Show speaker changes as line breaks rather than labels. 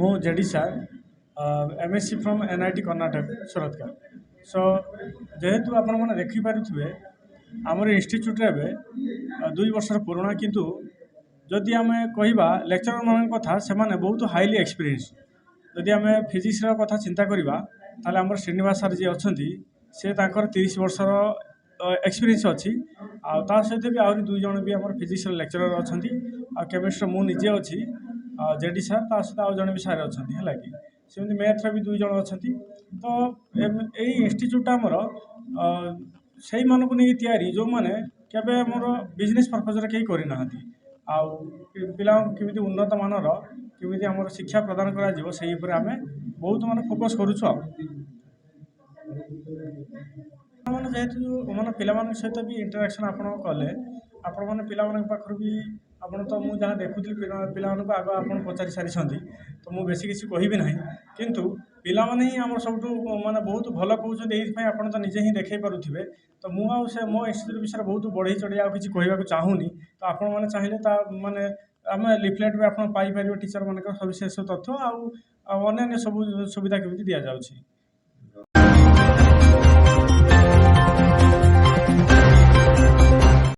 मु जेडी सार MSc from NIT Karnataka सूरतकार। सो जेहेतु आपण मैंने देखिपे आमर इंस्टीट्यूट रे 2 वर्षर पुराणा किंतु जदि आम कहवा लेक्चरर मान कथा से बहुत हाईली एक्सपीरियंस। जदि आम फिजिक्स कथा चिंता करवा ताले आमर श्रीनिवास सर जी अच्छा सी 30 वर्षर एक्सपीरियंस अच्छी आ सहित भी आहरी 2 जन भी आम फिजिक्स लेक्चरर अच्छा केमिस्ट्री मुझे अच्छी जेडी सार ता सहित आउ जन भी सार अच्छा है कि सेमती मैथ्रे भी 2 जन अच्छा। तो यही इंस्टीट्यूट आमर से मानक नहीं तैयारी जो मैंने केवे मोर बिजनेस पर्पज कहीं करना पिला केमी उन्नत मानर केमी आम शिक्षा प्रदान कर आम बहुत मान फोकस करुचु मैंने जेहेतु मैंने पिला सहित भी इंटराक्शन आप कले आपण मैंने पिला पाखर भी आपड़ तो मुझे जहाँ देखुली पिला आग आप पचारि सारी तो मुझे बेसी किसी कहबी ना किंतु पिला ही आम सब माने बहुत भल कहते आप तो निजे ही देखई पारे। तो मुझे मो इंस्टीट्यूट विषय बहुत बढ़ई चढ़ी आ कि कहवाक चाहूनी तो आपण मैंने चाहिए माने आम लिफलेट भी आप पाइपर टीचर मान सविशेष तथ्य अन्य सब सुविधा केमी दि जाऊँगी।